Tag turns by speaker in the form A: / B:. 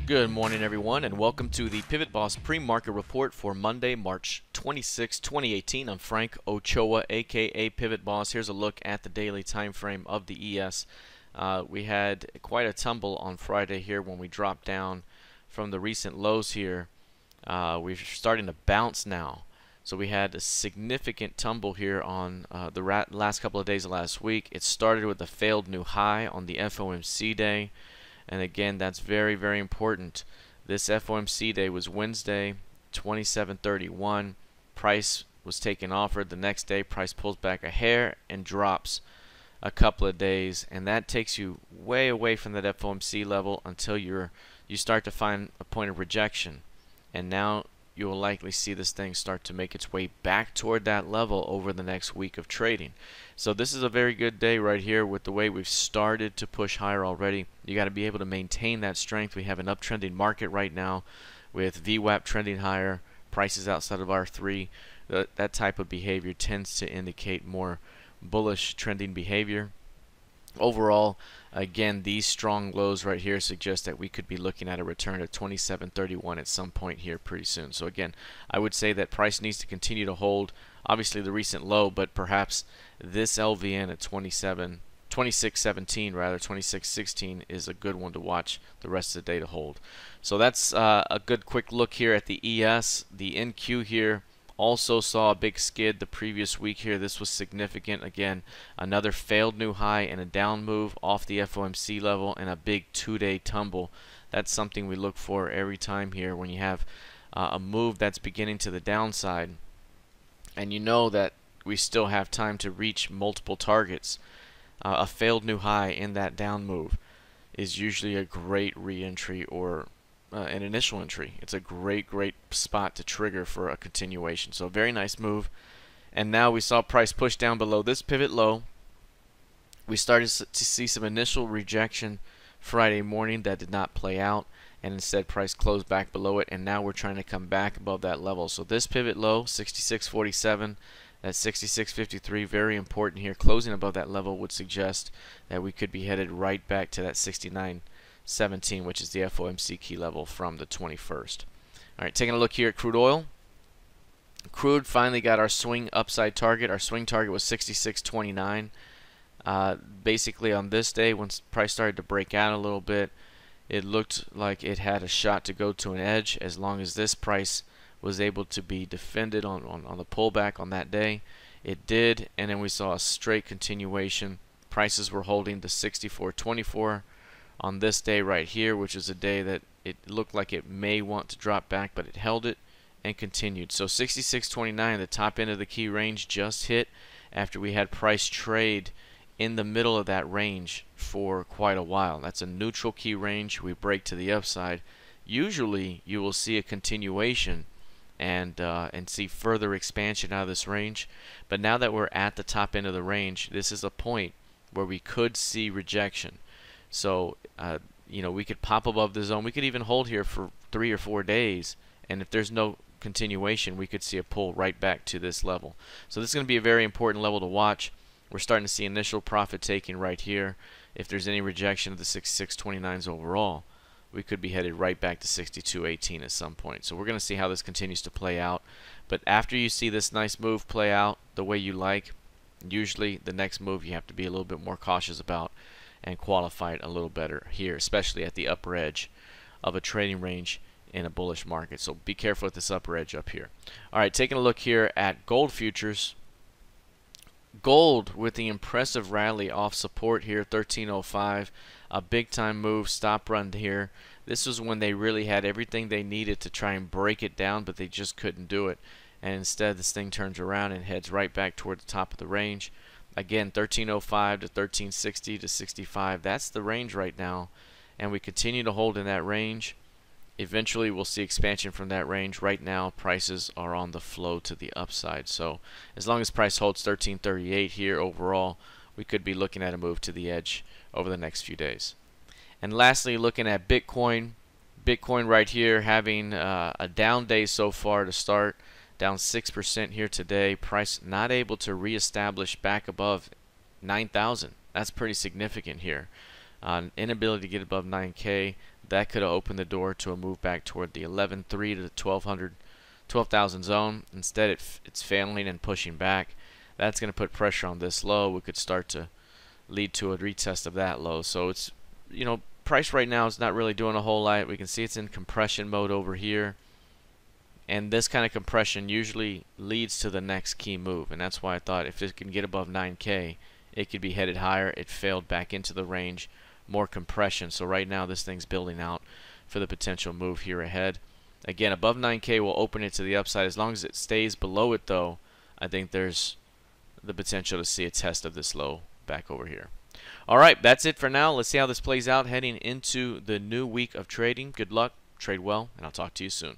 A: Good morning, everyone, and welcome to the PivotBoss Pre-Market Report for Monday, March 26, 2018. I'm Frank Ochoa, aka PivotBoss. Here's a look at the daily time frame of the ES. We had quite a tumble on Friday here when we dropped down from the recent lows here. We're starting to bounce now. So we had a significant tumble here on the last couple of days of last week. It started with a failed new high on the FOMC day. And again, that's very, very important. This FOMC day was Wednesday, 27.31. Price was taken offered. The next day, price pulls back a hair and drops a couple of days, and that takes you way away from that FOMC level until you start to find a point of rejection. And now you will likely see this thing start to make its way back toward that level over the next week of trading. So this is a very good day right here with the way we've started to push higher already. You got to be able to maintain that strength. We have an uptrending market right now with VWAP trending higher, prices outside of R3. That type of behavior tends to indicate more bullish trending behavior. Overall, again, these strong lows right here suggest that we could be looking at a return to 27.31 at some point here pretty soon. So again, I would say that price needs to continue to hold obviously the recent low, but perhaps this LVN at 26.17 rather, 26.16 is a good one to watch the rest of the day to hold. So that's a good quick look here at the ES. The NQ here also saw a big skid the previous week here. This was significant. Again, another failed new high and a down move off the FOMC level and a big two-day tumble. That's something we look for every time here when you have a move that's beginning to the downside and you know that we still have time to reach multiple targets. A failed new high in that down move is usually a great re-entry or an initial entry. It's a great spot to trigger for a continuation. So very nice move. And now we saw price push down below this pivot low. We started to see some initial rejection Friday morning that did not play out, and instead price closed back below it, and now we're trying to come back above that level. So this pivot low, 66.47, that's 66.53, very important here. Closing above that level would suggest that we could be headed right back to that 69.17, which is the FOMC key level from the 21st. All right, taking a look here at crude oil. Crude finally got our swing upside target. Our swing target was 66.29. Basically on this day, when price started to break out a little bit, it looked like it had a shot to go to an edge as long as this price was able to be defended on the pullback on that day. It did, and then we saw a straight continuation. Prices were holding to 64.24 on this day right here, which is a day that it looked like it may want to drop back, but it held it and continued. So 66.29, the top end of the key range, just hit after we had price trade in the middle of that range for quite a while. That's a neutral key range. We break to the upside. Usually you will see a continuation and see further expansion out of this range, but now that we're at the top end of the range, this is a point where we could see rejection. So you know, we could pop above the zone. We could even hold here for 3 or 4 days, and if there's no continuation, we could see a pull right back to this level. So this is going to be a very important level to watch. We're starting to see initial profit taking right here. If there's any rejection of the 66.29s overall, we could be headed right back to 62.18 at some point. So we're going to see how this continues to play out. But after you see this nice move play out the way you like, usually the next move you have to be a little bit more cautious about and qualify it a little better here, especially at the upper edge of a trading range in a bullish market. So be careful with this upper edge up here. All right, taking a look here at gold futures. Gold with the impressive rally off support here, 1305, a big time move, stop run here. This was when they really had everything they needed to try and break it down, but they just couldn't do it. And instead this thing turns around and heads right back toward the top of the range. Again, 1305 to 1360 to 65, that's the range right now, and we continue to hold in that range. Eventually we'll see expansion from that range. Right now prices are on the flow to the upside, so as long as price holds 1338 here overall, we could be looking at a move to the edge over the next few days. And lastly, looking at Bitcoin. Bitcoin right here having a down day so far to start, down 6% here today. Price not able to reestablish back above 9,000. That's pretty significant here. Inability to get above 9K. that could have opened the door to a move back toward the 11.3 to the 12,000 zone. Instead, it's failing and pushing back. That's going to put pressure on this low. We could start to lead to a retest of that low. So it's, price right now is not really doing a whole lot. We can see it's in compression mode over here. And this kind of compression usually leads to the next key move. And that's why I thought if it can get above 9K, it could be headed higher. It failed back into the range. More compression. So right now this thing's building out for the potential move here ahead. Again, above 9K will open it to the upside. As long as it stays below it, though, I think there's the potential to see a test of this low back over here. All right, that's it for now. Let's see how this plays out heading into the new week of trading. Good luck, trade well, and I'll talk to you soon.